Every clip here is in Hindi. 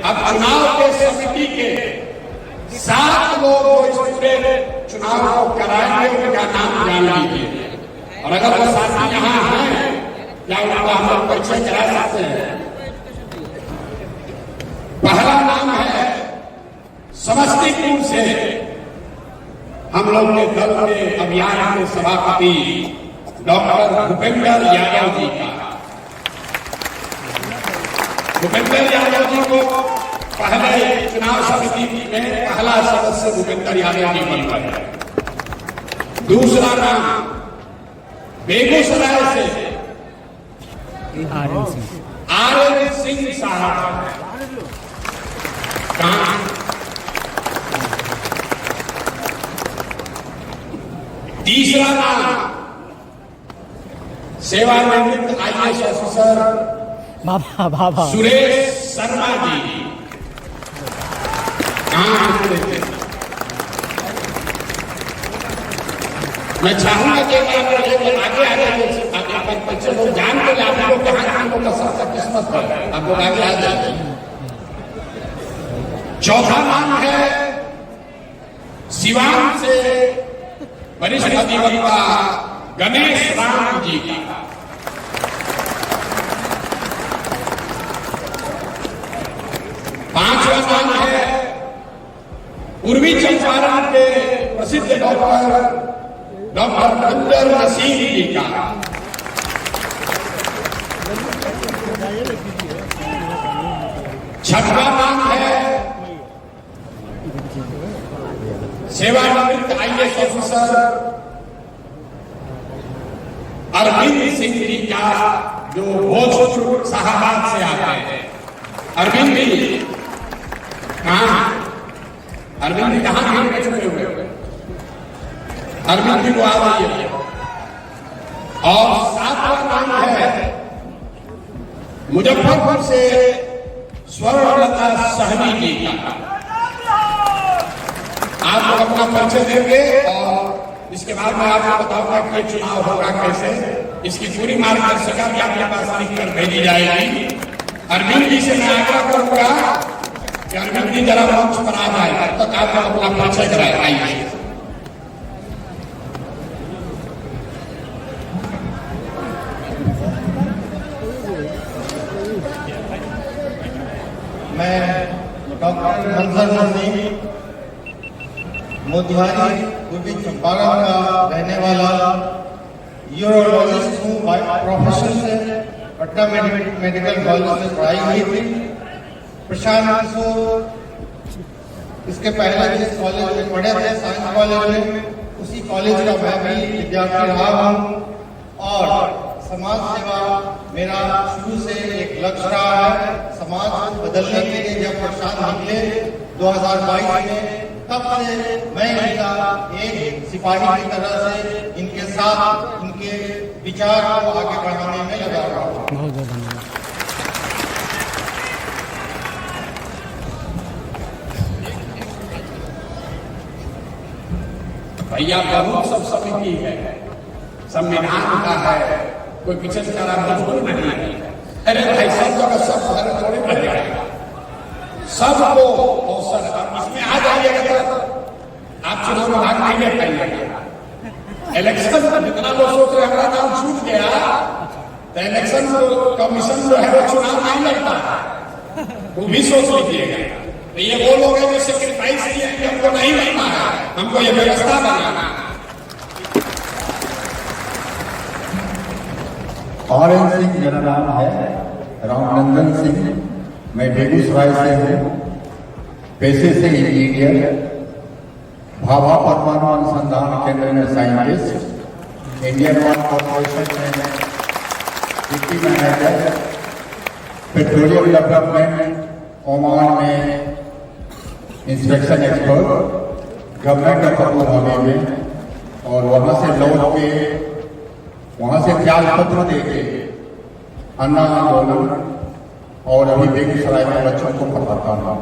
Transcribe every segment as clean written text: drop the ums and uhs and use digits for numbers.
अब चुनाव के समिति के 7 लोग इस पूरे चुनाव को कराएंगे, उनका नाम जान लीजिए। और अगर वो साथी यहाँ हैं या उनका हम लोग परिचय करा सकते हैं। पहला नाम है समस्तीपुर से हम लोग के दल के अभियान के सभापति डॉक्टर भूपेंद्र यादव जी का। भूपेंद्र यादव जी को पहले चुनाव समिति में पहला सदस्य भूपेंद्र यादव जी बन गए। दूसरा नाम बेगूसराय से आर्यन सिंह साहब। तीसरा नाम सेवानिवृत्त IAS ऑफिसर सुरेश शर्मा जी। मैं चाहूंगा कि आगे बच्चे लोग जान के आप लोग कहाँ लोग का सबका किस्मत है, आप लोग आगे आ जाते हैं। चौथा नाम है सिवान से वरिष्ठ अधिवक्ता गणेश राम जी का। पांचवा नाम है पूर्वी चंपारण के प्रसिद्ध डॉक्टर मंजर नसीम जी का। छठवा नाम है सेवानिवृत्त IAS ऑफिसर अरविंद सिंह जी का, जो भोजपुर शाहबाद से आते हैं। अरविंद जी कहाँ? अरविंद जी कहाँ हैं? छुपे हुए अरविंद जी को आ रही है। और सातवां नाम है मुजफ्फरपुर से स्वर्णलता सहनी जी का। आप लोग अपना परिचय देंगे और इसके बाद मैं आपको बताऊंगा कि चुनाव होगा कैसे। इसकी पूरी मार्गदर्शिका भी आपके पास लिख कर भेजी जाएगी। अरविंद जी से मैं आग्रह करूंगा कि अरविंद जी जरा मंच पर आ जाए, तब तक आप अपना परिचय कराइए। मैं डॉक्टर मंजर सिंह मोतिहारी पूर्वी चंपारण का रहने वाला यूरोलॉजिस्ट हूँ प्रोफेशन से। पटना मेडिकल कॉलेज से पढ़ाई की थी। प्रशांत किशोर इसके पहले जिस कॉलेज में पढ़े थे, साइंस कॉलेज में, उसी कॉलेज का मैं भी विद्यार्थी रहा हूँ। और समाज सेवा मेरा शुरू से एक लक्ष्य रहा है। समाज को बदलने के लिए जब प्रशांत निकले 2022 में, तब से मैं इनका एक सिपाही की तरह से इनके साथ इनके विचार को आगे बढ़ाने में लगा रहा हूँ। बहुत बहुत धन्यवाद। भैया बहुत सब समिति है, संविधान का है, कोई पीछे से चला मजबूर नहीं है। अरे भाई सब जगह सब घर थोड़े रह जाएगा, सबको अवसर। इसमें आ जाइएगा तो आप चुनाव में भाग नहीं ले पाइएगा। इलेक्शन में जितना लोग सोच रहे हमारा नाम छूट गया, तो इलेक्शन कमीशन जो है वो चुनाव नहीं लड़ता, वो भी सोच लीजिएगा। तो ये वो लोग हैं जो सेक्रीफाइस किए कि हमको नहीं लड़ना है, हमको ये व्यवस्था बनाना है। आर्यन सिंह मेरा नाम है, रामनंदन सिंह। मैं बेगूसराय से हूँ, पेशे से इंजीनियर, भाभा परमाणु अनुसंधान केंद्र में साइंटिस्ट, इंडियन ऑयल कॉर्पोरेशन में deputy manager, petroleum development Oman में inspection expert, government of Abu Dhabi में। और वहाँ से लौट के वहाँ से त्याग पत्र देके अन्ना आंदोलन और अभी बेगूसराय में बच्चों को पढ़ाता हूँ।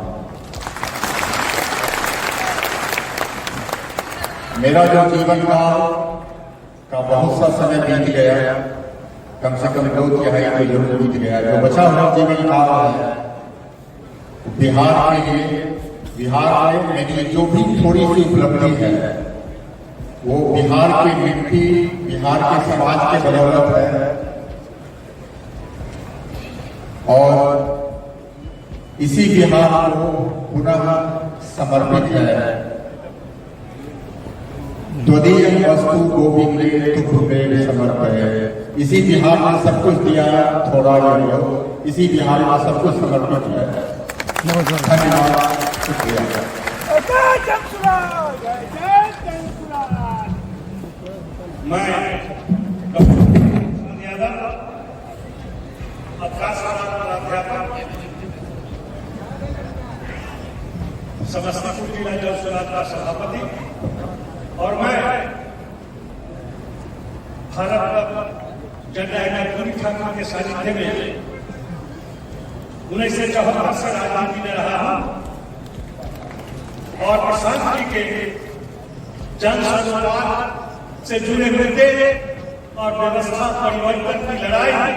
मेरा जो जीवन का बहुत सा समय बीत गया, कम से कम 2 तिहाई तो जरूर बीत गया। जो बचा हुआ जीवन काल है बिहार के लिए, बिहार में मेरी जो भी थोड़ी सी उपलब्धि है वो बिहार की मिट्टी, बिहार के समाज के बदौलत है और इसी बिहार को पुनः समर्पित है। द्वितीय वस्तु गोविंदे तुभ्यं समर्पये। इसी बिहार में सब कुछ दिया, थोड़ा या इसी बिहार में सब कुछ समर्पित है। धन्यवाद, शुक्रिया। मैं डॉक्टर यादव, अध्यापक, समस्तीपुर जिला जल सुराज का सभापति, और मैं भारत जननायक ठाकुर के सानिध्य में 1974 से राजनीति में रहा हूं और प्रशांत जी के जन संवाद से जुड़े मुद्दे और व्यवस्था परिवर्तन की लड़ाई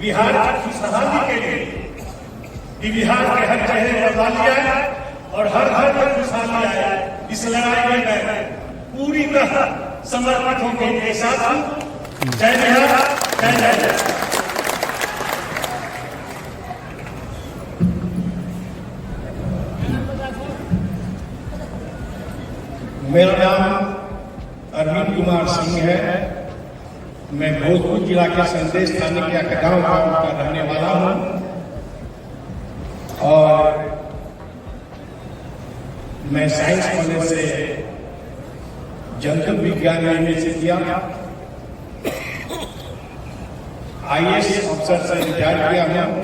बिहार की खुशहाली के लिए कि बिहार के हर जगह बदलाव आए और हर घर में खुशहाली आए, इस लड़ाई में मैं पूरी तरह समर्पित होकर इनके साथ हूं। जय बिहार, जय जय जय। मेरा नाम अरविंद कुमार सिंह है। मैं भोजपुर जिला के संदेश थाने के गांव का रहने वाला हूं और मैं साइंस कॉलेज से जंतु विज्ञान में से किया, IAS अफसर से रिटायर किया हूं।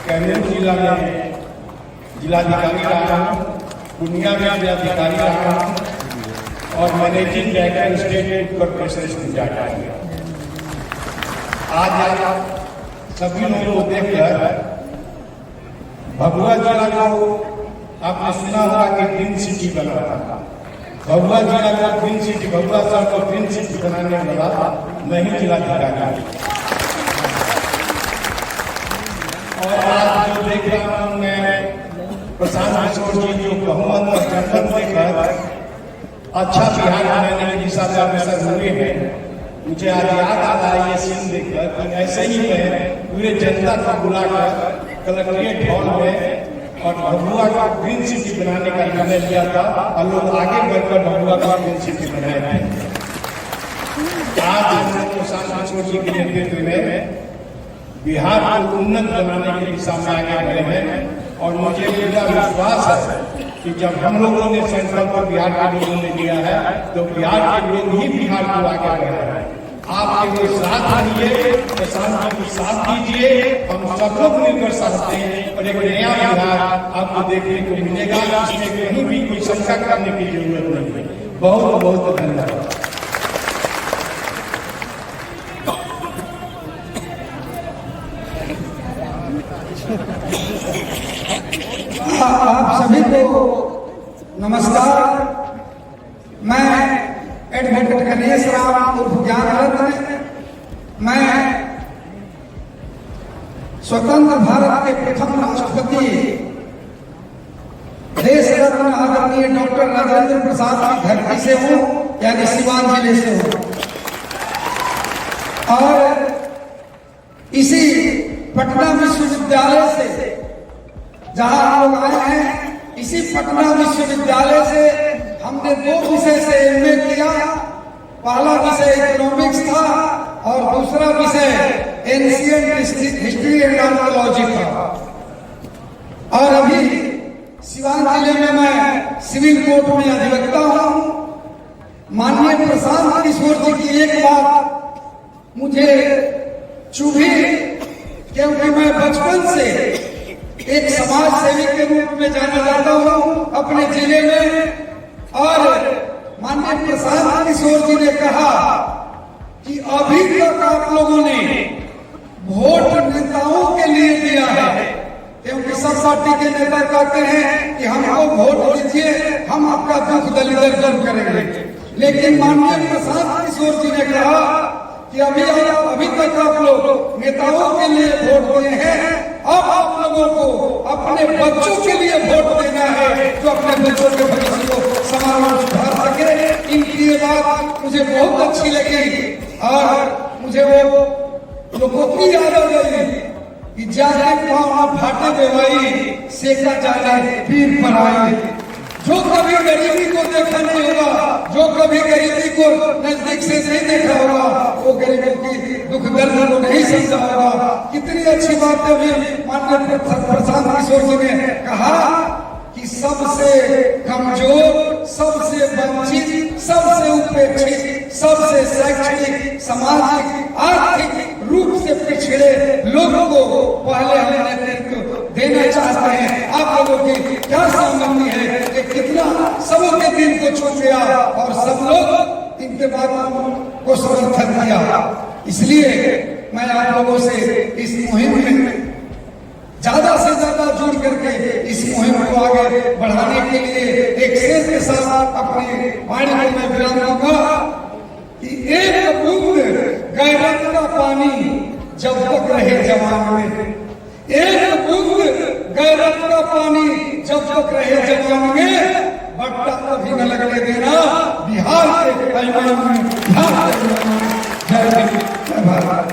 कैमूर जिला में जिलाधिकारी रहा हूं, पूर्णिया में जिलाधिकारी रहा हूं और मैनेजिंग डायरेक्टर स्टेट कॉर्पोरेशन जाता है। आज सभी लोगों को देखकर भभुआ जिला को आपने सुना होगा कि ग्रीन सिटी बना था। भभुआ जिला को ग्रीन सिटी, भभुआ शहर को ग्रीन सिटी बनाने वाला मैं ही जिलाधिकारी। और आज जो देख रहा हूं मैं प्रशांत किशोर जी जो बहुमत और जनमत देकर अच्छा बिहार बनाने की दिशा में अग्रसर हुए हैं, मुझे आज याद आ रहा है ये सीन देखकर कि ऐसे ही मैं पूरे जनता को बुलाकर कलेक्ट्रेट हॉल में और भभुआ का ग्रीन सिटी बनाने का निर्णय लिया था और लोग आगे बढ़कर भभुआ का ग्रीन सिटी बनाए थे। आज प्रशांत किशोर जी के नेतृत्व में बिहार को उन्नत बनाने की दिशा में आगे बढ़े हैं और मुझे पूरा विश्वास है कि जब हम लोगों ने संकल्प बिहार के लोगों ने लिया है तो बिहार के लोग ही बिहार को आगे बढ़ा है। आप केवल साथ दीजिए, प्रशांत जी को साथ दीजिए, हम सब लोग मिलकर सकते हैं और एक नया बिहार आपको देखने को मिलेगा, जिसमें कहीं भी कोई शंका करने की जरूरत नहीं है। बहुत बहुत धन्यवाद। आप सभी को नमस्कार। मैं एडवोकेट गणेश राम उर्फ ज्ञान रत्न, मैं स्वतंत्र भारत के प्रथम राष्ट्रपति देश रत्न आदरणीय डॉक्टर राजेंद्र प्रसाद की धरती से हूँ, यानी सिवान जिले से हूँ। और इसी पटना विश्वविद्यालय से जहां हम लोग आए हैं, इसी पटना विश्वविद्यालय से हमने 2 विषय से MA किया। पहला विषय इकोनॉमिक्स था और दूसरा विषय एंशिएंट हिस्ट्री एंड आर्कियोलॉजी था। और अभी सिवान जिले में मैं सिविल कोर्ट में अधिवक्ता हूं। माननीय प्रशांत किशोर जी की एक बात मुझे चुभी, क्योंकि मैं बचपन से एक समाज सेवी के रूप में जाना जाता हूं अपने जिले में। और माननीय प्रशांत किशोर जी ने कहा कि अभी तक आप लोगों ने वोट नेताओं के लिए दिया है, क्योंकि सब पार्टी के नेता कहते हैं कि हमको वोट दीजिए, हम आपका दुख दलिदर दूर करेंगे। लेकिन माननीय प्रशांत किशोर जी ने कहा कि अभी तक आप लोग नेताओं के लिए वोट दिए हैं, अब आप लोगों को अपने बच्चों के लिए वोट देना है जो अपने बच्चों के भविष्य को समाज में सुधार सके। इनकी ये बात मुझे बहुत अच्छी लगी और मुझे वो लोगों की याद आ गई कि जाके पाँव भाटे देवाई सेका जाने पीर पर आई। जो कभी गरीबी को देखा नहीं होगा, जो कभी गरीबी को नजदीक से नहीं देखा होगा, वो गरीबों की दुख दर्द को नहीं समझा होगा। कितनी अच्छी बात है अभी माननीय प्रशांत किशोर जी ने कहा कि सबसे कमजोर, सबसे वंचित, सबसे उपेक्षित, सबसे शैक्षणिक, सामाजिक, आर्थिक रूप से पिछड़े लोगों को पहले हम नेतृत्व देना चाहते हैं। आप लोगों की क्या सहमति है कि कितना सबों के दिल को छू गया और सब लोग इनके बातों को समर्थन दिया। इसलिए मैं आप लोगों से इस मुहिम में ज्यादा से ज्यादा जुड़ करके इस मुहिम को आगे बढ़ाने के लिए एक शेर के साथ अपनी वाणी को मैं विराम दूंगा कि एक बूंद गैरत का पानी जब तक रहे जवान में, एक बूंद गैरत का पानी जब तक रहे जवान में, बट्टा कभी न लगने देना बिहार के पैमान में, बिहार के पैमान में। जय हिंद, जय भारत।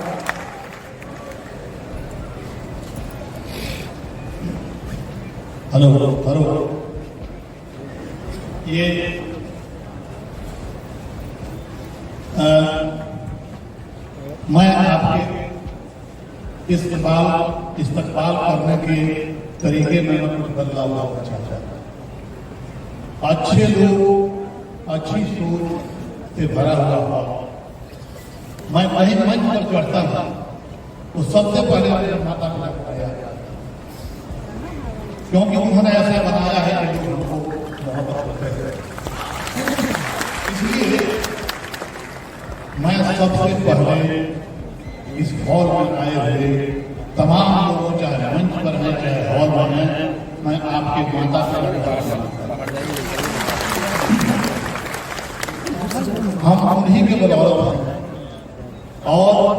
हेलो हेलो, ये मैं आपके इस्तकबाल करने के तरीके में कुछ बदलाव लाना चाहता हूँ। अच्छे लोग, अच्छी सोच से भरा हुआ मैं कहीं मंच पर चढ़ता हूँ तो सबसे पहले मेरे माता पिता को आया, क्योंकि उन्होंने ऐसा बनाया है कि लोग उनको मोहब्बत करते हैं। इसलिए मैं सबसे पहले इस हॉल में आए हुए तमाम लोगों, चाहे मंच पर है चाहे हॉल में है, मैं आपके माता पिता हम उन्हीं के बदौलत हैं। और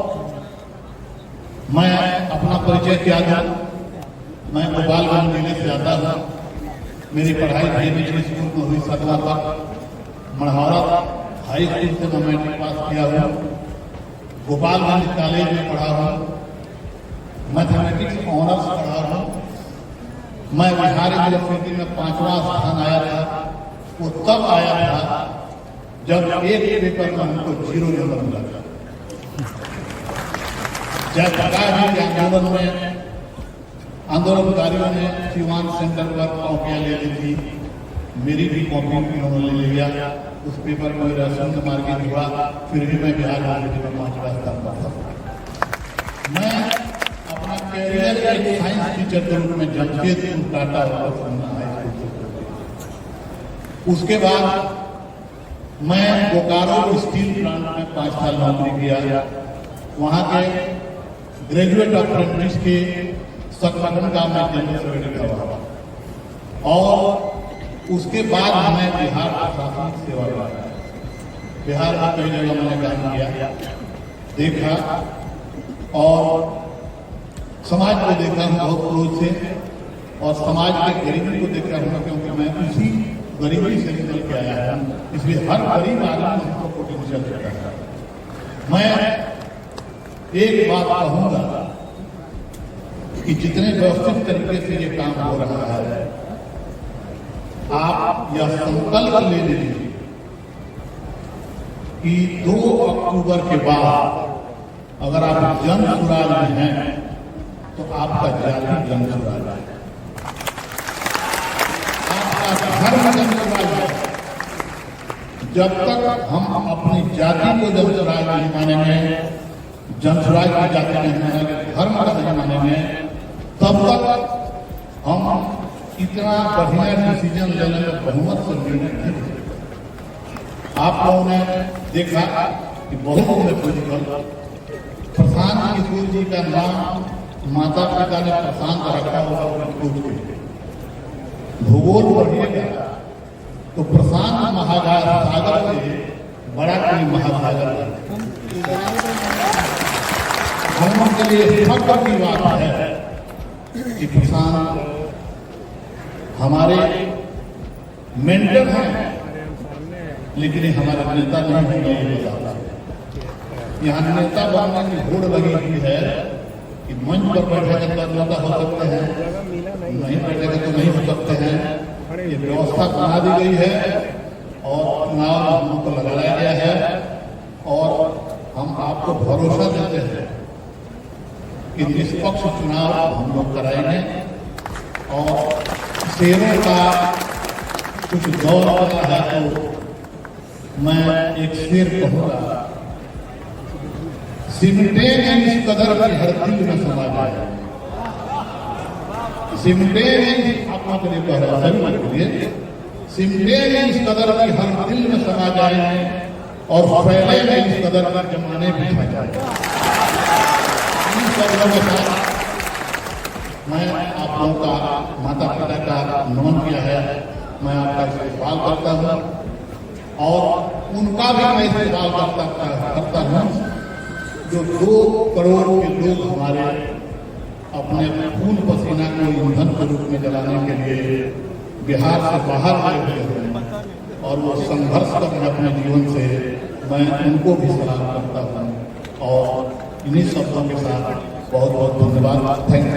मैं अपना परिचय क्या दूं, मैं गोपालगंज जिले से आता हूँ। मेरी पढ़ाई मिडिल स्कूल में हुई 7वां तक। मढ़ौरा हाई स्कूल से मैं मैट्रिक पास किया हूँ। गोपालगंज कॉलेज में पढ़ा हूँ, मैथमेटिक्स ऑनर्स पढ़ा हूँ। मैं बिहार यूनिवर्सिटी में 5वां स्थान आया था। वो तब आया था जब एक पेपर में हमको 0 नंबर मिला था। जयप्रकाश जी आंदोलन में आंदोलनकारियों ने सीवान सेंटर पर कॉपियां ले ली थी, मेरी भी कॉपी उन्होंने ले लिया। उस पेपर में मेरा शून्य मार्किंग हुआ, फिर भी मैं बिहार यूनिवर्सिटी में 5वां स्थान पर था। मैं अपना कैरियर एक साइंस टीचर के रूप में जमशेदपुर टाटा हाई स्कूल, उसके बाद मैं बोकारो स्टील प्लांट में 5 साल नौकरी किया। वहाँ के ग्रेजुएट अप्रेंटिस के संगठन का मैं जनरल सेक्रेटरी हुआ और उसके बाद मैं बिहार प्रशासनिक सेवा किया। बिहार में कई जगह मैंने काम किया, देखा और समाज को देखा हूँ बहुत क्रोध से, और समाज के गरीबी को देखा हूँ, क्योंकि मैं उसी गरीबी से निकल के आया हूँ। इसलिए हर गरीब आदमी को पोटेंशियल देता है। मैं एक बात कहूंगा कि जितने व्यवस्थित तरीके से ये काम हो रहा है, आप यह संकल्प ले लीजिए कि 2 अक्टूबर के बाद अगर आप जन सुराज में हैं तो आपका जाति जन सुराज है, आपका धर्म जन सुराज है। जब तक हम अपनी जाति को जन सुराज नहीं मानेंगे, जन सुराज की जाति नहीं मानेंगे, धर्म का नहीं मानेंगे, तब तक हम इतना बढ़िया डिसीजन लेने में बहुमत से निर्णय नहीं हो सकते। आप लोगों ने देखा कि बहुमत में पोलिटिकल प्रशांत किशोर जी का नाम माता पिता ने प्रशांत रखा होगा, भूगोल पढ़िएगा तो प्रशांत महासागर से बड़ा कोई महासागर है। हम उनके लिए फख्र की बात है कि प्रशांत हमारे मेंटर हैं, लेकिन ये हमारे नेता नहीं होंगे। यहाँ नेता बनने की होड़ लगी हुई है कि मंच पर बैठे तो नेता हो सकते हैं, नहीं बैठेगा तो नहीं हो सकते हैं। ये व्यवस्था बना दी गई है और चुनाव हमको लगाया गया है और हम आपको भरोसा देते हैं कि निष्पक्ष चुनाव हम लोग कराएंगे। और शेरों का कुछ दौर होता है तो मैं एक शेर कहूँगा, सिमटे ने इस कदर की हर दिल में समा जाए। सिमटे ने आत्मा के लिए कह रहा है, सिमटे ने इस कदर की हर दिल में समा जाए और फैले में इस कदर का जमाने में छा जाए। इन शब्दों के साथ मैं आप लोगों का माता पिता का नमन किया है, मैं आपका इस्तेमाल करता हूँ और उनका भी मैं इस्तेमाल करता हूँ जो 2 करोड़ के लोग हमारे अपने खून पसीना को ईंधन के रूप में जलाने के लिए बिहार से बाहर आए हुए हैं और वो संघर्ष कर रहे अपने जीवन से। मैं उनको भी सलाम करता हूँ और इन्हीं शब्दों के साथ बहुत बहुत धन्यवाद। Thank you.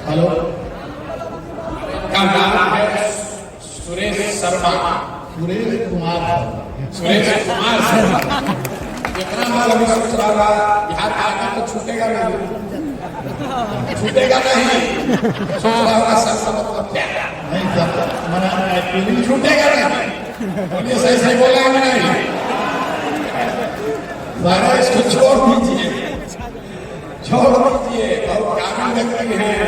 हेलो, का नाम है सुरेश शर्मा, सुरेश कुमार शर्मा। जितना मैं अभी सोच रहा था बिहार का आगे तो छूटेगा नहीं, सोच रहा होगा सर मतलब क्या नहीं सर, मैंने छूटेगा नहीं, सही सही बोला है नहीं। इसको छोड़ दीजिए, बहुत काबिल व्यक्ति हैं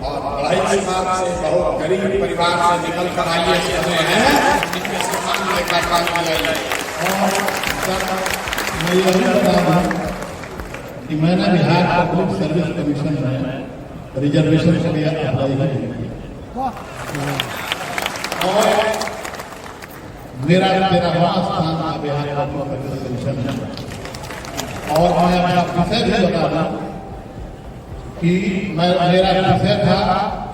और बड़ाई समाज से, बहुत गरीब परिवार से निकल कर आइए हैं, जिनके सम्मान लेकर काम किया। और मैं यही बता दूं कि मैंने बिहार पब्लिक सर्विस कमीशन में रिजर्वेशन के लिए अप्लाई किया और मेरा 13वां स्थान था बिहार पब्लिक सर्विस कमीशन में। और मैं अपना विषय भी बता दूं कि मेरा विषय था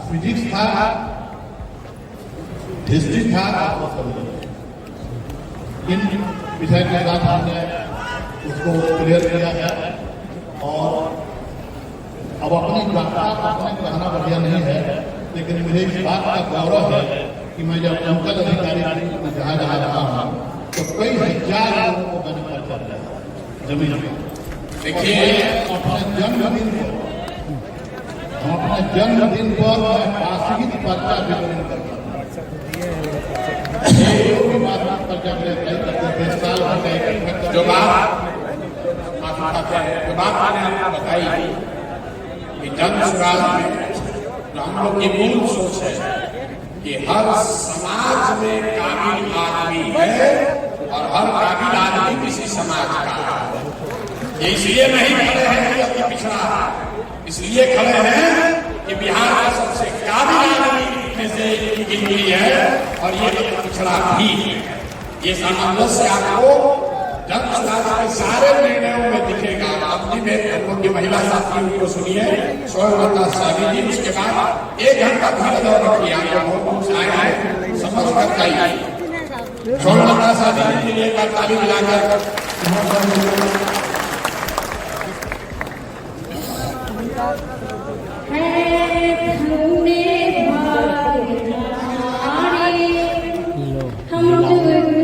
फिजिक्स था, हिस्ट्री था। इन विषय के साथ हमने उसको क्लियर किया है और अब अपनी भाषा अपने कहना बढ़िया नहीं है, लेकिन मुझे इस बात का गौरव है कि मैं जब अंकल अधिकारी जहाँ जहाँ रहा हूँ तो कई हजार लोगों को मैंने पर्चा दिया जमीन में। देखिए अपने जन्मदिन पर हम अपने जन्मदिन पर मैं वार्षिक पर्चा वितरण करता हूँ। जो बात मैंने आपको बताई कि जन स्वराज में जो हम लोग की मूल सोच है कि हर समाज में काबिल आदमी है और हर काबिल आदमी किसी समाज का है। ये इसलिए नहीं खड़े हैं कि अति पिछड़ा, इसलिए खड़े हैं कि बिहार का सबसे काबिल आदमी में से गिनती है और ये अति पिछड़ा भी है। ये सामंजस्य आपको जन स्वराज के सारे निर्णयों में दिखेगा। अपनी में हम लोग की महिला साथियों को सुनिए, स्वर्णलता साहबी जी, उसके बाद 1 घंटा धीरज और रखिए। आप लोग से आए हैं समझ कर जाइए। स्वर्णलता साहबी जी के लिए एक ताली मिलाकर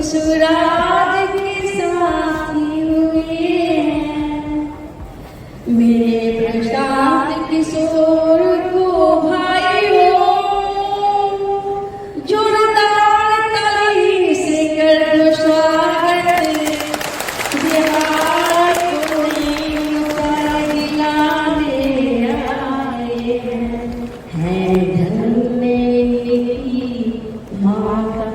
सुराज के साथी हुए हैं, मेरे प्रशांत किशोर को भाई हो, जोरदार ताली से कर दो स्वागत, बिहार को दिलाने आए हैं धन्य की माता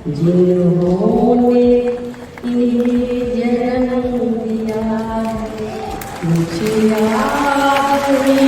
जिन्होंने इन्हें जन्म दिया है, मुझे आप भी